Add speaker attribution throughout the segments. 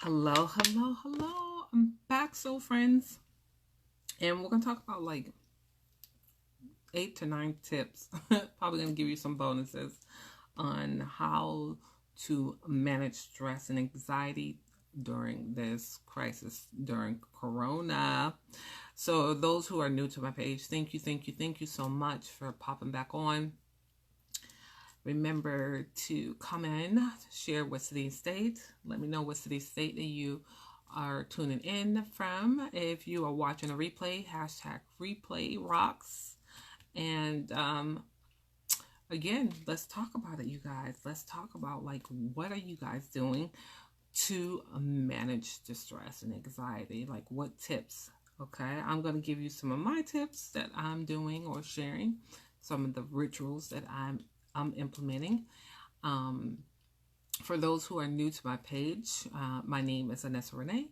Speaker 1: Hello, hello, hello. I'm back, soul friends. And we're going to talk about like 8 to 9 tips. Probably going to give you some bonuses on how to manage stress and anxiety during this crisis, during Corona. So, those who are new to my page, thank you so much for popping back on. Remember to comment, share what city and state. Let me know what city state that you are tuning in from. If you are watching a replay, hashtag replay rocks. And again, let's talk about it, you guys. Let's talk about like what are you guys doing to manage the stress and anxiety? Like what tips? Okay, I'm going to give you some of my tips that I'm doing or sharing, some of the rituals that I'm implementing. For those who are new to my page, my name is AnissaRenee.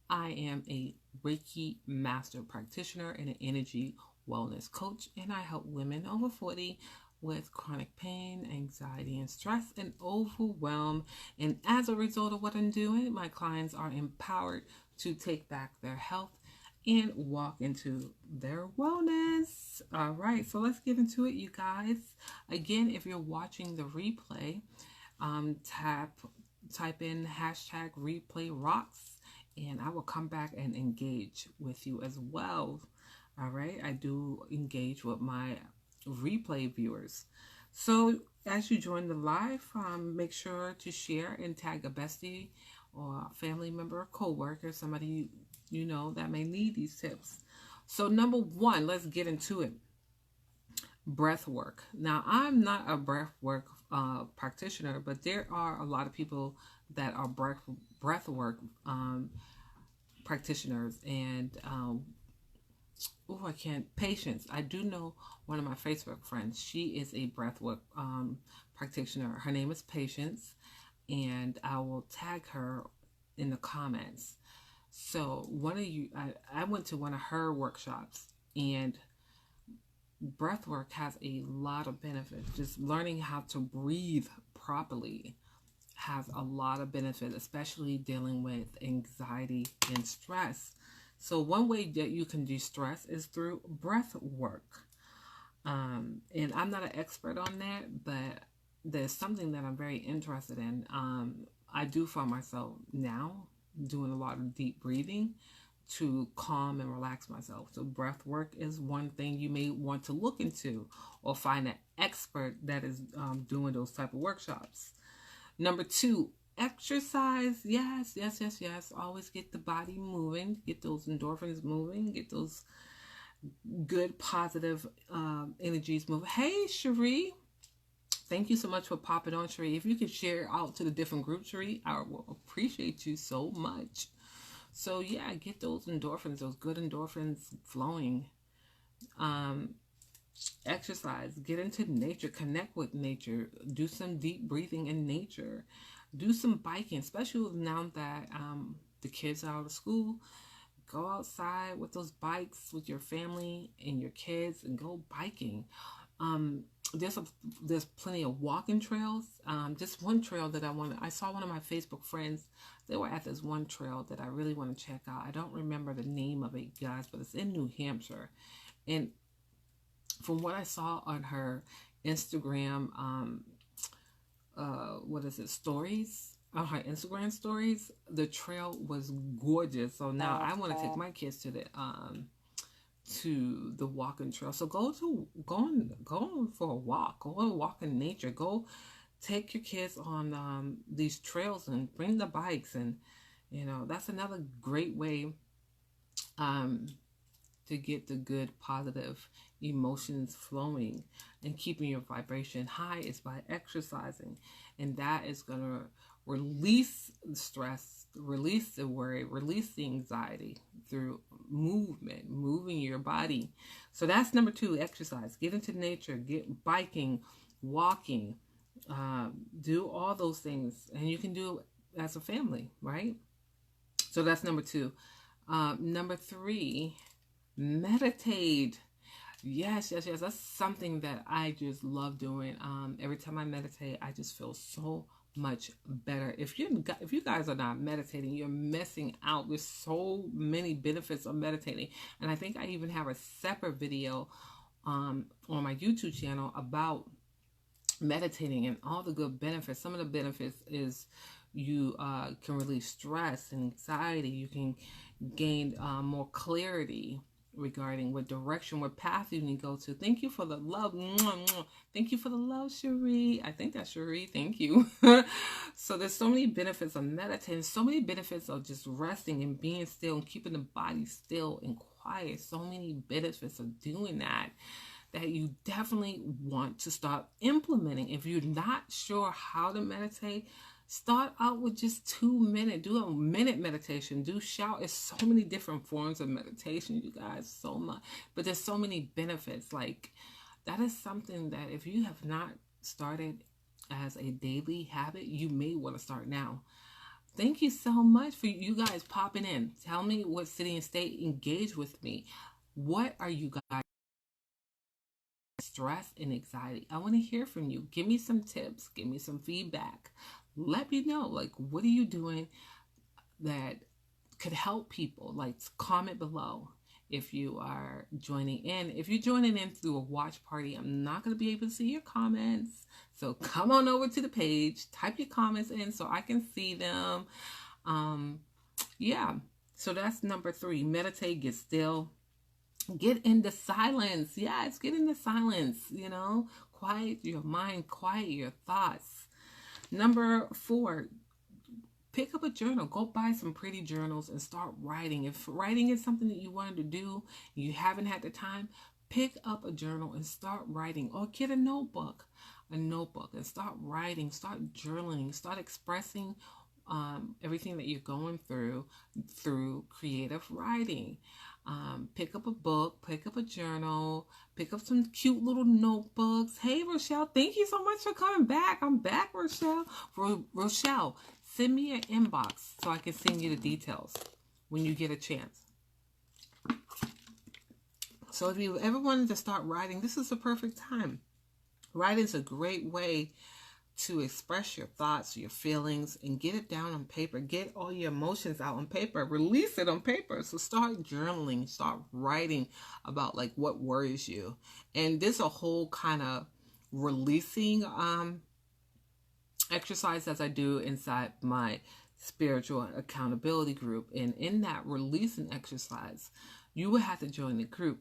Speaker 1: I am a Reiki master practitioner and an energy wellness coach, and I help women over 40 with chronic pain, anxiety, and stress, and overwhelm. And as a result of what I'm doing, my clients are empowered to take back their health and walk into their wellness. All right, so let's get into it, you guys. Again, if you're watching the replay, type in hashtag replay rocks, and I will come back and engage with you as well. All right, I do engage with my replay viewers. So as you join the live, make sure to share and tag a bestie or a family member or co-worker, somebody you know that may need these tips. So number one, let's get into it. Breath work. Now, I'm not a breath work practitioner, but there are a lot of people that are breath work practitioners. And patience. I do know one of my Facebook friends. She is a breath work practitioner. Her name is Patience, and I will tag her in the comments. So I went to one of her workshops, and breath work has a lot of benefits. Just learning how to breathe properly has a lot of benefit, especially dealing with anxiety and stress. So one way that you can de-stress is through breath work. And I'm not an expert on that, but there's something that I'm very interested in. I do find myself now doing a lot of deep breathing to calm and relax myself. So breath work is one thing you may want to look into or find an expert that is doing those type of workshops. Number 2, exercise. Yes. Always get the body moving, get those endorphins moving, get those good positive energies moving. Hey, Cherie. Thank you so much for popping on, Cherie. If you could share out to the different groups, Cherie, I will appreciate you so much. So yeah, get those endorphins, those good endorphins flowing. Exercise, get into nature, connect with nature, do some deep breathing in nature, do some biking, especially now that the kids are out of school. Go outside with those bikes with your family and your kids and go biking. There's plenty of walking trails. Just one trail that I saw one of my Facebook friends, they were at this one trail that I really want to check out. I don't remember the name of it, guys, but it's in New Hampshire. And from what I saw on her Instagram, stories, on her Instagram stories, the trail was gorgeous. So now I want to take my kids to the walking trail. So go on for a walk. Go on a walk in nature. Go take your kids on these trails and bring the bikes, and that's another great way to get the good positive emotions flowing and keeping your vibration high is by exercising. And that is going to release the stress, release the worry, release the anxiety through movement, moving your body. So that's number 2, exercise. Get into nature, get biking, walking, do all those things. And you can do it as a family, right? So that's number 2. Number 3, meditate. Yes. That's something that I just love doing. Every time I meditate, I just feel so much better. If you guys are not meditating, you're missing out. There's so many benefits of meditating, and I think I even have a separate video on my YouTube channel about meditating and all the good benefits. Some of the benefits is you can release stress and anxiety. You can gain more clarity regarding what direction, what path you need to go to. Thank you for the love. Thank you for the love, Cherie. I think that's Cherie. Thank you. So there's so many benefits of meditating, so many benefits of just resting and being still and keeping the body still and quiet. So many benefits of doing that you definitely want to start implementing. If you're not sure how to meditate, start out with just 2 minutes. Do a minute meditation. Do shout. It's so many different forms of meditation, you guys. So much. But there's so many benefits. Like, that is something that if you have not started as a daily habit, you may want to start now. Thank you so much for you guys popping in. Tell me what city and state. Engage with me. What are you guys? Stress and anxiety. I want to hear from you. Give me some tips. Give me some feedback. Let me know, like, what are you doing that could help people? Like, comment below if you are joining in. If you're joining in through a watch party, I'm not going to be able to see your comments. So come on over to the page, type your comments in so I can see them. Yeah. So that's number 3. Meditate, get still. Get into silence. Yes, get into silence, you know. Quiet your mind, quiet your thoughts. Number 4, pick up a journal. Go buy some pretty journals and start writing. If writing is something that you wanted to do, you haven't had the time, pick up a journal and start writing. Or get a notebook and start writing, start journaling, start expressing everything that you're going through creative writing. Pick up a book, pick up a journal, pick up some cute little notebooks. Hey, Rochelle, thank you so much for coming back. I'm back, Rochelle. Rochelle, send me an inbox so I can send you the details when you get a chance. So if you ever wanted to start writing, this is the perfect time. Writing is a great way to express your thoughts, your feelings, and get it down on paper. Get all your emotions out on paper. Release it on paper. So start journaling. Start writing about like what worries you. And there's a whole kind of releasing exercise as I do inside my spiritual accountability group. And in that releasing exercise, you will have to join the group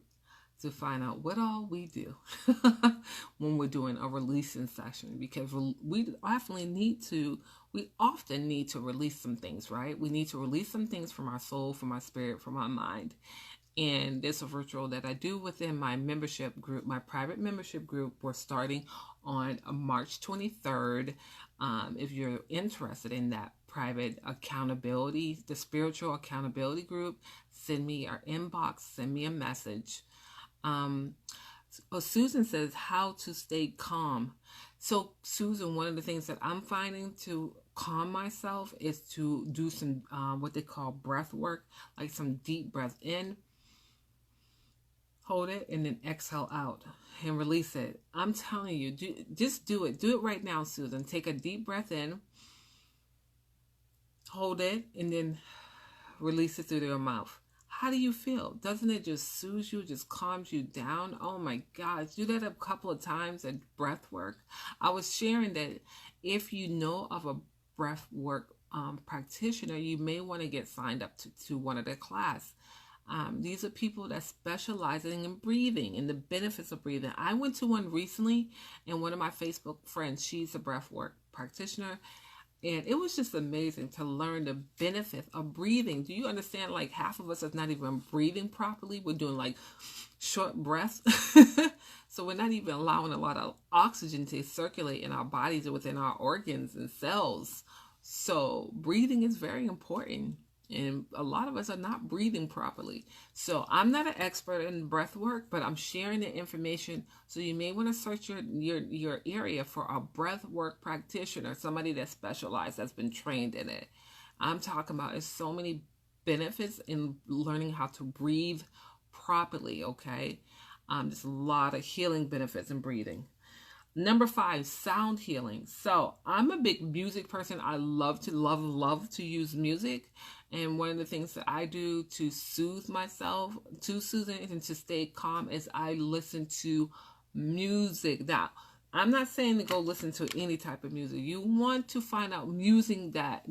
Speaker 1: to find out what all we do when we're doing a releasing session, because we often need to release some things, right? We need to release some things from our soul, from our spirit, from our mind. And there's a virtual that I do within my membership group, my private membership group. We're starting on March 23rd. If you're interested in that private accountability, the spiritual accountability group, send me your inbox, send me a message. Susan says, how to stay calm. So Susan, one of the things that I'm finding to calm myself is to do some what they call breath work, like some deep breath in, hold it, and then exhale out and release it. I'm telling you, just do it. Do it right now, Susan. Take a deep breath in, hold it, and then release it through your mouth. How do you feel? Doesn't it just soothe you, just calms you down? Oh my gosh, do that a couple of times at breath work. I was sharing that if you know of a breath work practitioner, you may want to get signed up to one of their class. These are people that specialize in breathing and the benefits of breathing. I went to one recently, and one of my Facebook friends, she's a breath work practitioner. And it was just amazing to learn the benefit of breathing. Do you understand? Like, half of us is not even breathing properly. We're doing like short breaths. So we're not even allowing a lot of oxygen to circulate in our bodies or within our organs and cells. So breathing is very important. And a lot of us are not breathing properly. So I'm not an expert in breath work, but I'm sharing the information. So you may want to search your area for a breath work practitioner, somebody that specializes, that's been trained in it. I'm talking about, there's so many benefits in learning how to breathe properly, okay? There's a lot of healing benefits in breathing. Number 5, sound healing. So I'm a big music person. I love to use music. And one of the things that I do to soothe myself, to soothe and to stay calm, is I listen to music. Now, I'm not saying to go listen to any type of music. You want to find out music that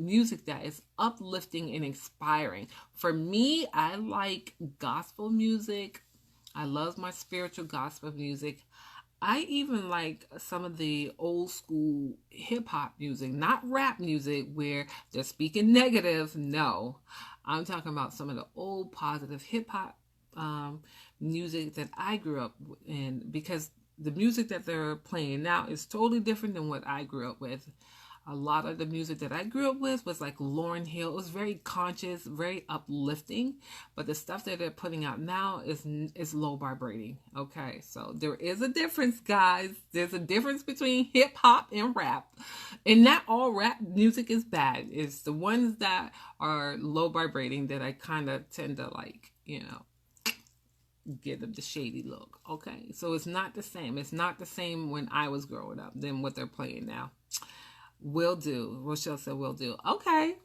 Speaker 1: is uplifting and inspiring. For me, I like gospel music. I love my spiritual gospel music. I even like some of the old school hip hop music, not rap music where they're speaking negative. No, I'm talking about some of the old positive hip hop music that I grew up in, because the music that they're playing now is totally different than what I grew up with. A lot of the music that I grew up with was like Lauryn Hill. It was very conscious, very uplifting. But the stuff that they're putting out now is low vibrating. Okay, so there is a difference, guys. There's a difference between hip hop and rap. And not all rap music is bad. It's the ones that are low vibrating that I kind of tend to like, give them the shady look. Okay, so it's not the same. It's not the same when I was growing up than what they're playing now. Will do. Rochelle said will do. Okay.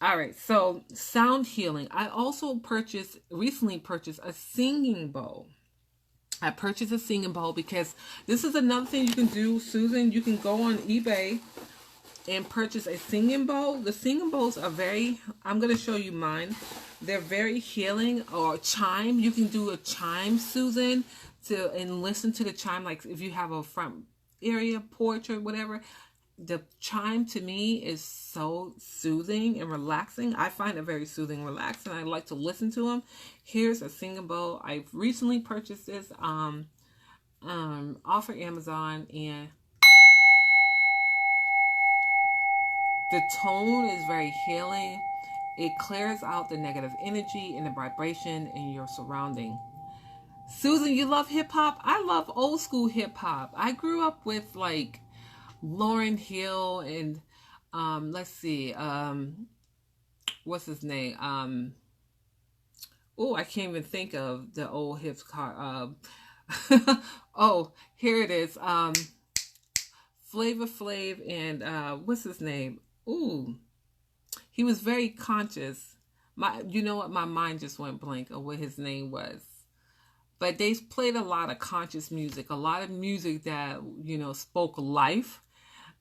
Speaker 1: All right. So sound healing. I also recently purchased a singing bowl. I purchased a singing bowl because this is another thing you can do, Susan. You can go on eBay and purchase a singing bowl. The singing bowls are I'm going to show you mine. They're very healing. Or chime. You can do a chime, Susan, and listen to the chime. Like if you have a front area, porch or whatever. The chime to me is so soothing and relaxing. I find it very soothing and relaxing. I like to listen to them. Here's a singing bowl. I've recently purchased this off of Amazon, and the tone is very healing. It clears out the negative energy and the vibration in your surrounding. Susan, you love hip hop? I love old school hip hop. I grew up with like Lauryn Hill and let's see, what's his name? I can't even think of the old hip hop. Oh, here it is. Flavor Flav and what's his name? Ooh, he was very conscious. You know what? My mind just went blank of what his name was. But they played a lot of conscious music, a lot of music that spoke life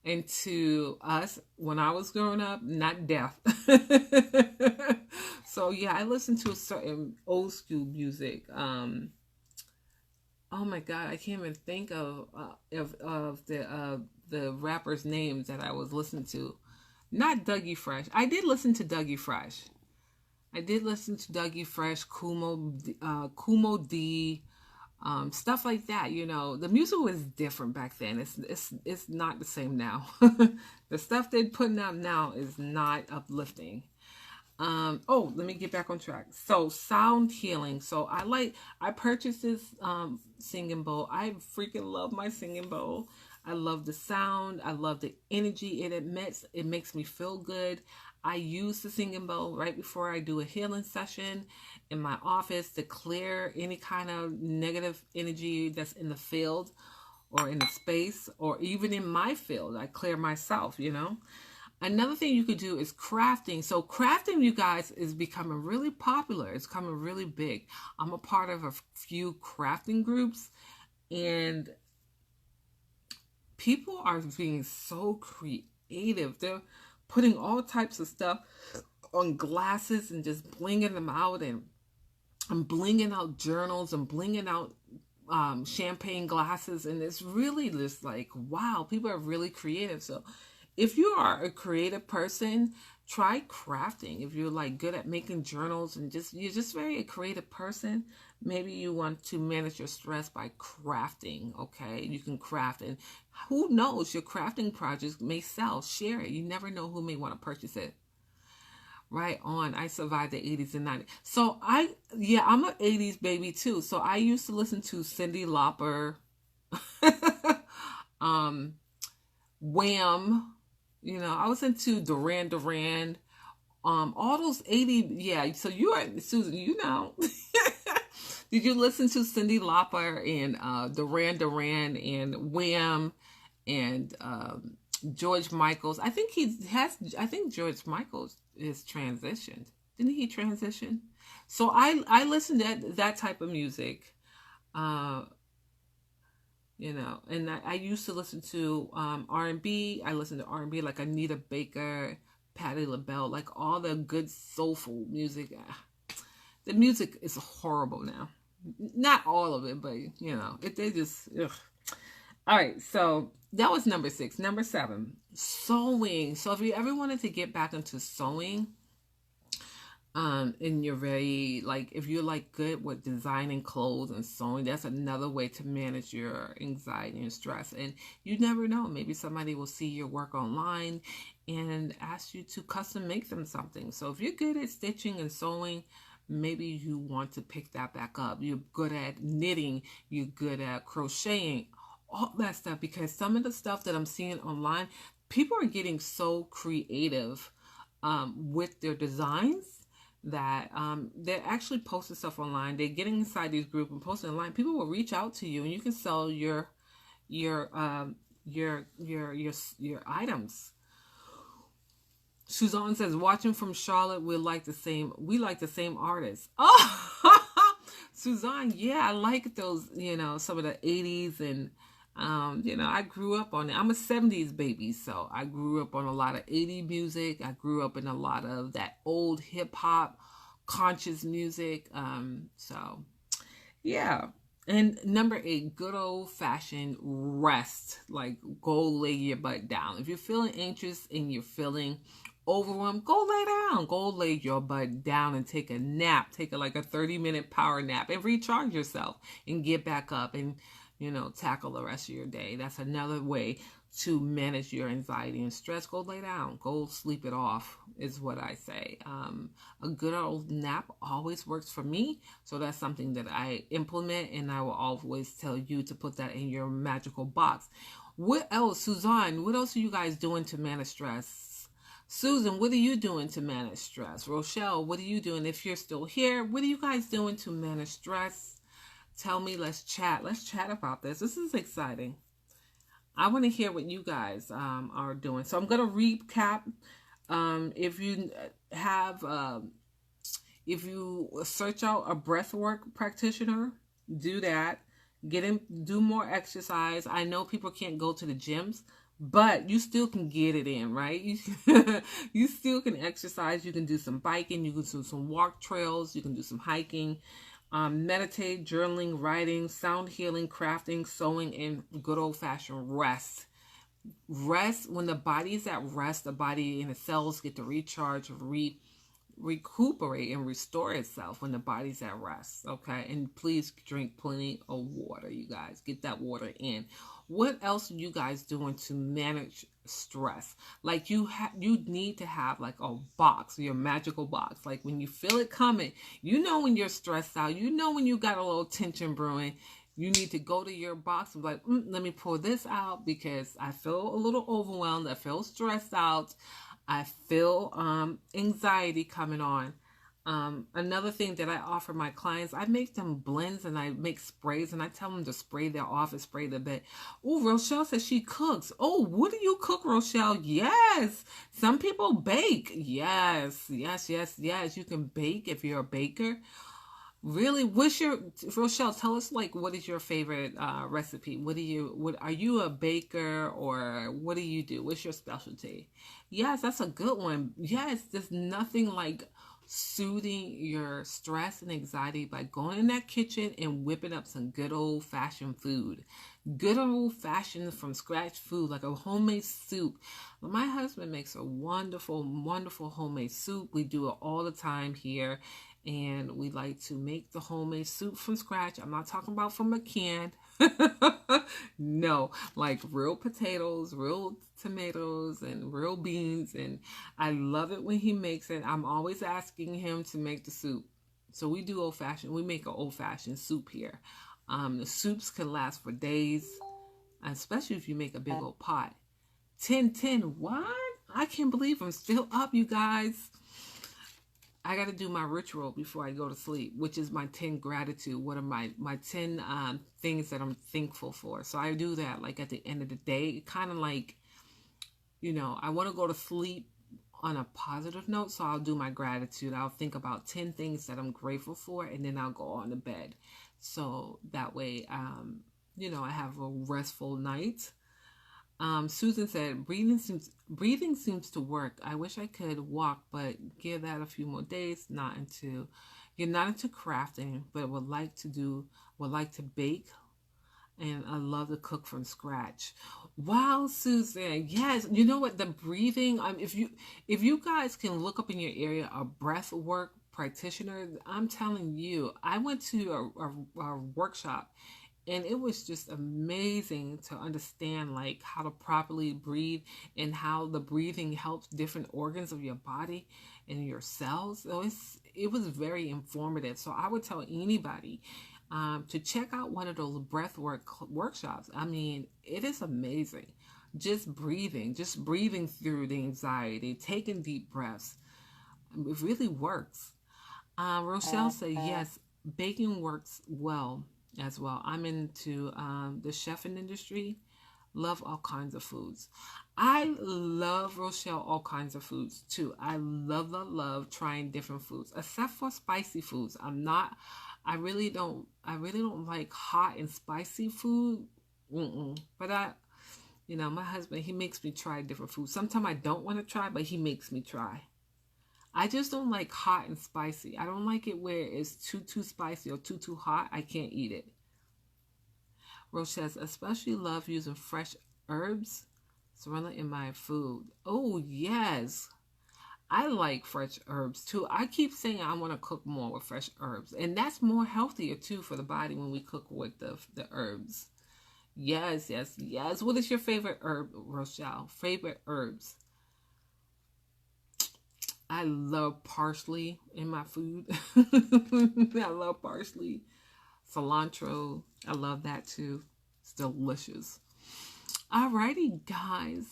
Speaker 1: into us when I was growing up, not death. So yeah, I listened to a certain old school music. Oh my God, I can't even think of the rappers' names that I was listening to. Not Dougie Fresh. I did listen to Dougie Fresh. Kumo D. Stuff like that, the music was different back then. It's not the same now. The stuff they're putting out now is not uplifting. Let me get back on track. So sound healing. So I purchased this singing bowl. I freaking love my singing bowl. I love the sound. I love the energy it emits. It makes me feel good. I use the singing bowl right before I do a healing session in my office to clear any kind of negative energy that's in the field or in the space or even in my field. I clear myself, Another thing you could do is crafting. So crafting, you guys, is becoming really popular. It's becoming really big. I'm a part of a few crafting groups, and people are being so creative. They're putting all types of stuff on glasses and just blinging them out, and I'm blinging out journals and blinging out champagne glasses, and it's really just like, wow, people are really creative. So if you are a creative person, try crafting. If you're like good at making journals and you're just very a creative person, maybe you want to manage your stress by crafting. Okay, you can craft, and who knows, your crafting projects may sell. Share it. You never know who may want to purchase it. Right on. I survived the 80s and 90s. So I'm an 80s baby too. So I used to listen to Cyndi Lauper, Wham. I was into Duran Duran. All those 80s. Yeah. So you are, Susan, Did you listen to Cyndi Lauper and Duran Duran and Wham And George Michael's. I think George Michael's is transitioned. Didn't he transition? So I listen to that type of music. You know, and I used to listen to R&B. I listen to R&B like Anita Baker, Patti LaBelle, like all the good soulful music. The music is horrible now. Not all of it, but you know, they just ugh. All right, so that was number 6. Number 7, sewing. So if you ever wanted to get back into sewing, and you're very, like, if you're like good with designing clothes and sewing, that's another way to manage your anxiety and stress. And you never know, maybe somebody will see your work online and ask you to custom make them something. So if you're good at stitching and sewing, maybe you want to pick that back up. You're good at knitting, you're good at crocheting, all that stuff, because some of the stuff that I'm seeing online, people are getting so creative with their designs that they're actually posting stuff online. They're getting inside these groups and posting online. People will reach out to you, and you can sell your items. Suzanne says, watching from Charlotte, we like the same artists. Oh, Suzanne, yeah, I like those, you know, some of the 80s and you know, I grew up on it. I'm a 70s baby, so I grew up on a lot of 80s music. I grew up in a lot of that old hip hop conscious music. So yeah. And number 8, good old fashioned rest. Like, go lay your butt down. If you're feeling anxious and you're feeling overwhelmed, go lay down. Go lay your butt down and take a nap. Take a 30-minute power nap and recharge yourself and get back up and, you know, tackle the rest of your day. That's another way to manage your anxiety and stress. Go lay down. Go sleep it off is what I say. A good old nap always works for me. So that's something that I implement, and I will always tell you to put that in your magical box. What else? Suzanne, what else are you guys doing to manage stress? Susan, what are you doing to manage stress? Rochelle, what are you doing? If you're still here, what are you guys doing to manage stress? Tell me, let's chat. Let's chat about this. This is exciting. I want to hear what you guys are doing. So I'm going to recap. If you search out a breathwork practitioner, do that. Do more exercise. I know people can't go to the gyms, but you still can get it in, right? You still can exercise. You can do some biking. You can do some walk trails. You can do some hiking. Meditate, journaling, writing, sound healing, crafting, sewing, and good old-fashioned rest. Rest, when the body is at rest, the body and the cells get to recharge, recuperate, and restore itself when the body's at rest, okay? And please drink plenty of water, you guys. Get that water in. What else are you guys doing to manage stress? Like, you need to have like a box, your magical box. Like, when you feel it coming, you know when you're stressed out, you know when you got a little tension brewing, you need to go to your box and be like, let me pull this out because I feel a little overwhelmed. I feel stressed out. I feel anxiety coming on. Another thing that I offer my clients, I make them blends and I make sprays, and I tell them to spray their office, spray their bed. Oh, Rochelle says she cooks. Oh, what do you cook, Rochelle? Yes. Some people bake. Yes. You can bake if you're a baker. Really? Rochelle, tell us, like, what is your favorite recipe? Are you a baker, or what do you do? What's your specialty? Yes, that's a good one. Yes, there's nothing like soothing your stress and anxiety by going in that kitchen and whipping up some good old-fashioned food. Good old-fashioned from scratch food, like a homemade soup. My husband makes a wonderful, wonderful homemade soup. We do it all the time here, and we like to make the homemade soup from scratch. I'm not talking about from a can. No, like real potatoes, real tomatoes, and real beans. And I love it when he makes it. I'm always asking him to make the soup. So we do old-fashioned. We make an old-fashioned soup here. The soups can last for days, especially if you make a big old pot. 10, what? I can't believe I'm still up, you guys. I got to do my ritual before I go to sleep, which is my 10 gratitude. What are my 10 things that I'm thankful for? So I do that like at the end of the day. Kind of like, I want to go to sleep on a positive note. So I'll do my gratitude. I'll think about 10 things that I'm grateful for, and then I'll go on to bed. So that way, I have a restful night. Susan said, breathing seems to work. I wish I could walk, but give that a few more days. You're not into crafting, but would like to bake, and I love to cook from scratch. Wow, Susan. Yes, you know what? The breathing. If you guys can look up in your area a breath work practitioner, I'm telling you, I went to a workshop. And it was just amazing to understand like how to properly breathe and how the breathing helps different organs of your body and your cells. So it was very informative. So I would tell anybody to check out one of those breathwork workshops. I mean, it is amazing. Just breathing through the anxiety, taking deep breaths. It really works. Rochelle said, yes, baking works well as well. I'm into the chefing industry. Love all kinds of foods. I love, Rochelle, all kinds of foods too. I love trying different foods, except for spicy foods. I really don't like hot and spicy food. But my husband, he makes me try different foods. Sometimes I don't want to try, but he makes me try. I just don't like hot and spicy. I don't like it where it's too spicy or too hot. I can't eat it. Rochelle says, especially love using fresh herbs surrounded in my food. Oh, yes. I like fresh herbs too. I keep saying I want to cook more with fresh herbs. And that's more healthier too for the body when we cook with the herbs. Yes. What is your favorite herb, Rochelle? Favorite herbs? I love parsley in my food. I love parsley. Cilantro. I love that too. It's delicious. Alrighty, guys.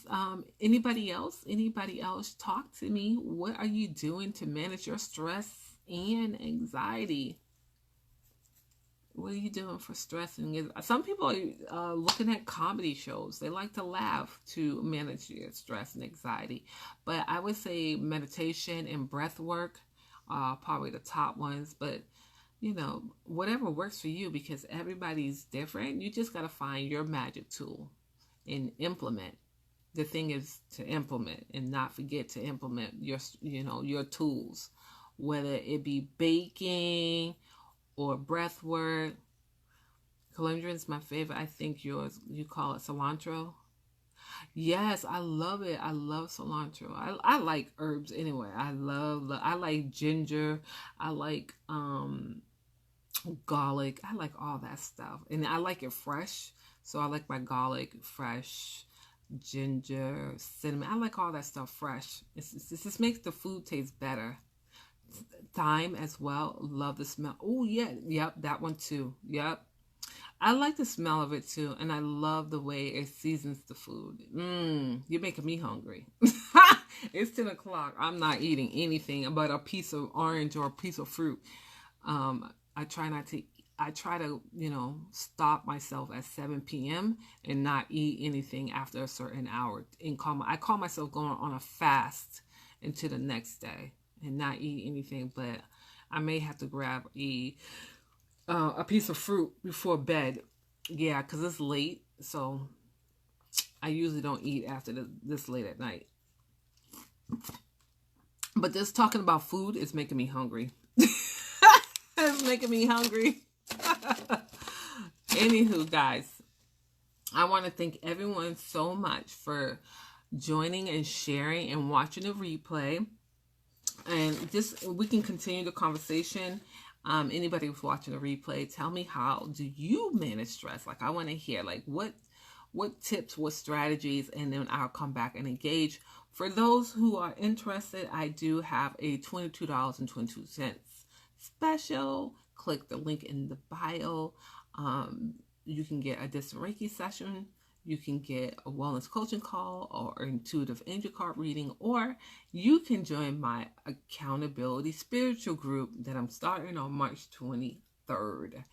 Speaker 1: Anybody else? Talk to me. What are you doing to manage your stress and anxiety? What are you doing for stress? Some people are looking at comedy shows. They like to laugh to manage your stress and anxiety. But I would say meditation and breath work are probably the top ones. But, whatever works for you, because everybody's different. You just got to find your magic tool and implement. The thing is to implement and not forget to implement your tools, whether it be baking or breath work. Calendula is my favorite. I think you call it cilantro. Yes, I love it. I love cilantro. I like herbs anyway. I like ginger. I like garlic. I like all that stuff. And I like it fresh. So I like my garlic fresh, ginger, cinnamon. I like all that stuff fresh. It just makes the food taste better. Thyme as well. Love the smell. Oh, yeah. Yep, that one too. Yep. I like the smell of it too. And I love the way it seasons the food. You're making me hungry. It's 10 o'clock. I'm not eating anything but a piece of orange or a piece of fruit. I try to, stop myself at 7 p.m. and not eat anything after a certain hour. I call myself going on a fast into the next day and not eat anything, but I may have to grab a piece of fruit before bed. Yeah, because it's late, so I usually don't eat after this late at night. But just talking about food is making me hungry. It's making me hungry. Anywho, guys, I want to thank everyone so much for joining and sharing and watching the replay. And we can continue the conversation. Anybody who's watching the replay, tell me, how do you manage stress? Like, I want to hear, like, what tips, what strategies, and then I'll come back and engage. For those who are interested, I do have a $22.22 special. Click the link in the bio. You can get a distant Reiki session you can get a wellness coaching call or intuitive angel card reading, or you can join my accountability spiritual group that I'm starting on March 23rd.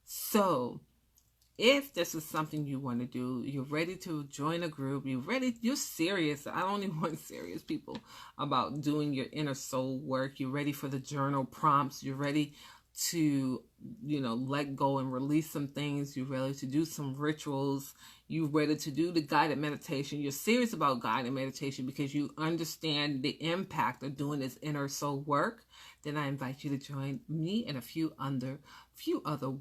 Speaker 1: So if this is something you want to do, you're ready to join a group, you're serious. I only want serious people about doing your inner soul work. You're ready for the journal prompts. You're ready to, let go and release some things. You're ready to do some rituals. You're ready to do the guided meditation. You're serious about guided meditation because you understand the impact of doing this inner soul work. Then I invite you to join me and a few other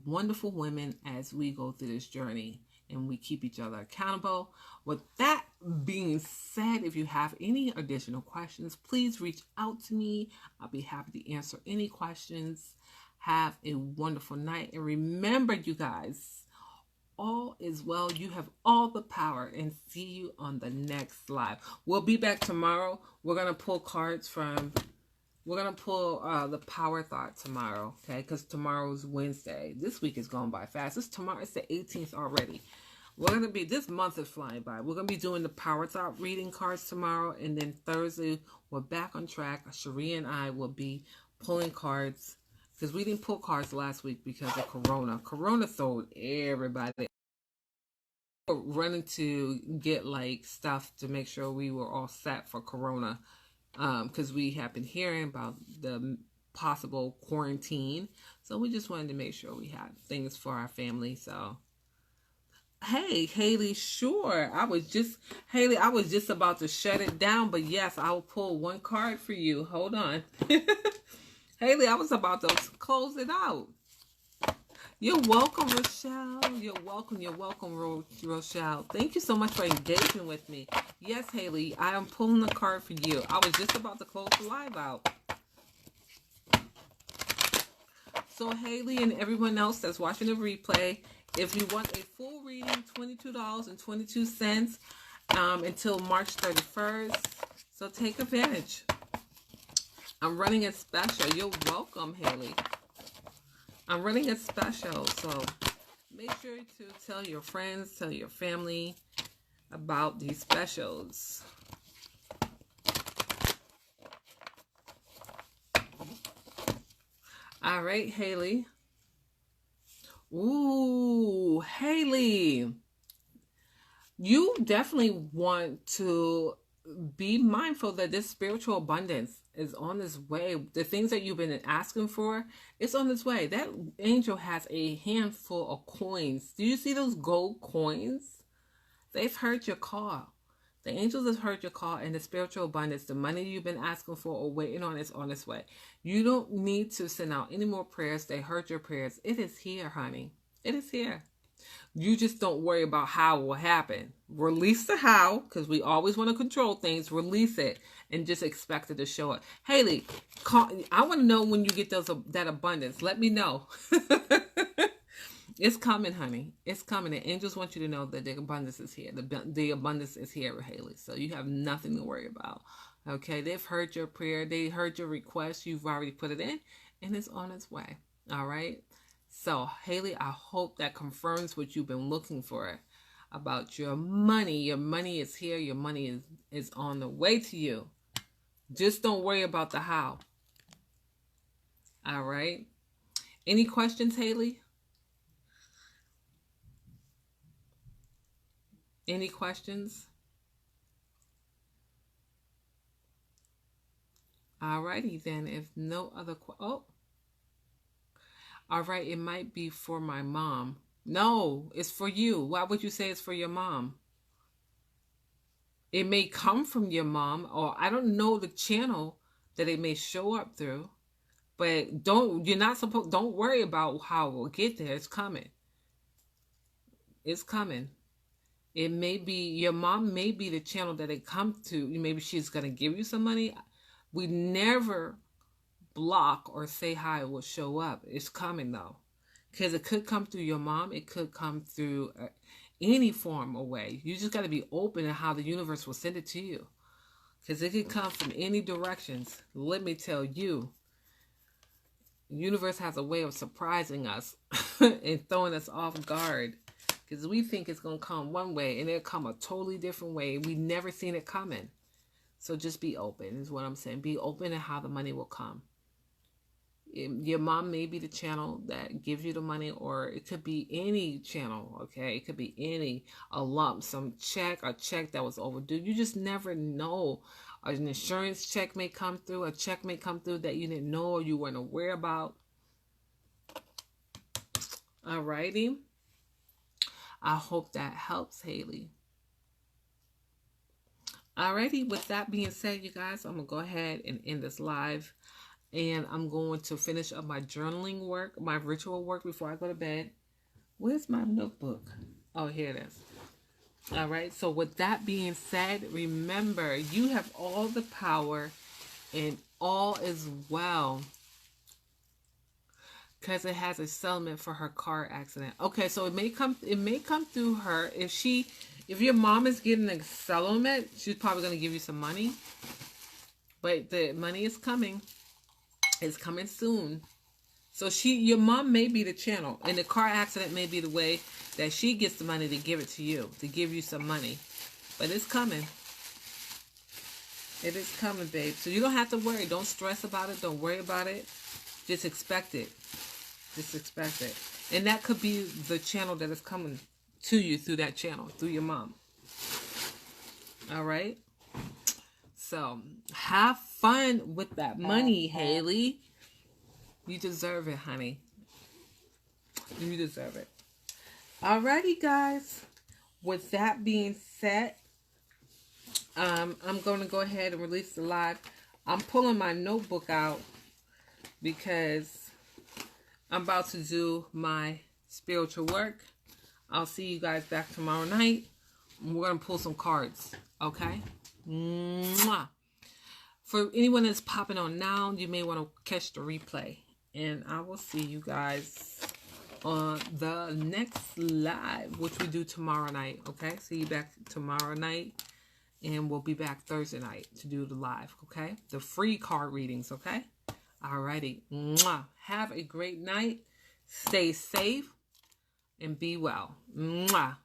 Speaker 1: wonderful women as we go through this journey and we keep each other accountable. With that being said, if you have any additional questions, please reach out to me. I'll be happy to answer any questions. Have a wonderful night. And remember, you guys, all is well. You have all the power, and see you on the next live. We'll be back tomorrow. We're going to pull cards from... We're going to pull the power thought tomorrow, okay? Because tomorrow's Wednesday. This week is going by fast. It's the 18th already. This month is flying by. We're going to be doing the power thought reading cards tomorrow. And then Thursday, we're back on track. Cherie and I will be pulling cards. Because we didn't pull cards last week because of Corona. Corona sold everybody. We're running to get stuff to make sure we were all set for Corona. Because we have been hearing about the possible quarantine. So we just wanted to make sure we had things for our family. So, hey, Haley, sure. I was just about to shut it down. But yes, I will pull one card for you. Hold on. Haley, I was about to close it out. You're welcome, Rochelle. You're welcome, Rochelle. Thank you so much for engaging with me. Yes, Haley, I am pulling the card for you. I was just about to close the live out. So, Haley and everyone else that's watching the replay, if you want a full reading, $22.22 until March 31st. So, take advantage. I'm running a special. You're welcome, Haley. I'm running a special, so make sure to tell your friends, tell your family about these specials. All right, Haley. Ooh, Haley. You definitely want to be mindful that this spiritual abundance is on its way. The things that you've been asking for, it's on its way. That angel has a handful of coins. Do you see those gold coins? They've heard your call. The angels have heard your call, and the spiritual abundance, the money you've been asking for or waiting on, is on its way. You don't need to send out any more prayers. They heard your prayers. It is here, honey. It is here. You just don't worry about how it will happen. Release the how, because we always want to control things. Release it and just expect it to show up. Haley, I want to know when you get that abundance. Let me know. It's coming, honey. It's coming. The angels want you to know that the abundance is here. The abundance is here, Haley. So you have nothing to worry about. Okay? They've heard your prayer. They heard your request. You've already put it in, and it's on its way. All right? So, Haley, I hope that confirms what you've been looking for about your money. Your money is here. Your money is on the way to you. Just don't worry about the how. All right? Any questions, Haley? Any questions? All righty then. If no other all right, it might be for my mom. No, it's for you. Why would you say it's for your mom? It may come from your mom, or I don't know the channel that it may show up through. But don't worry about how it will get there. It's coming. It's coming. It may be, your mom may be the channel that it comes to. Maybe she's going to give you some money. We never block or say how it will show up. It's coming though, because it could come through your mom. It could come through any form or way. You just got to be open to how the universe will send it to you, because it could come from any directions. Let me tell you, the universe has a way of surprising us and throwing us off guard, Because we think it's going to come one way and it'll come a totally different way. We never seen it coming. So just be open is what I'm saying. Be open to how the money will come. Your mom may be the channel that gives you the money, or it could be any channel, okay? It could be a lump, some check, a check that was overdue. You just never know. An insurance check may come through, a check may come through that you didn't know or you weren't aware about. Alrighty. I hope that helps, Haley. Alrighty, with that being said, you guys, I'm going to go ahead and end this live. And I'm going to finish up my journaling work, my ritual work before I go to bed. Where's my notebook? Oh, here it is. All right. So with that being said, remember, you have all the power and all is well. Because it has a settlement for her car accident. Okay, so it may come through her. If your mom is getting a settlement, she's probably going to give you some money. But the money is coming. It's coming soon. So your mom may be the channel, and the car accident may be the way that she gets the money to give it to you, to give you some money. But it's coming. It is coming, babe. So you don't have to worry. Don't stress about it. Don't worry about it. Just expect it. Just expect it. And that could be the channel that is coming to you through that channel, through your mom. All right? So, have fun with that money, Haley. You deserve it, honey. You deserve it. Alrighty, guys. With that being said, I'm going to go ahead and release the live. I'm pulling my notebook out because I'm about to do my spiritual work. I'll see you guys back tomorrow night. We're going to pull some cards, okay? Mwah. For anyone that's popping on now, you may want to catch the replay. And I will see you guys on the next live, which we do tomorrow night, okay? See you back tomorrow night. And we'll be back Thursday night to do the live, okay? The free card readings, okay? Alrighty. Mwah. Have a great night. Stay safe and be well. Mwah.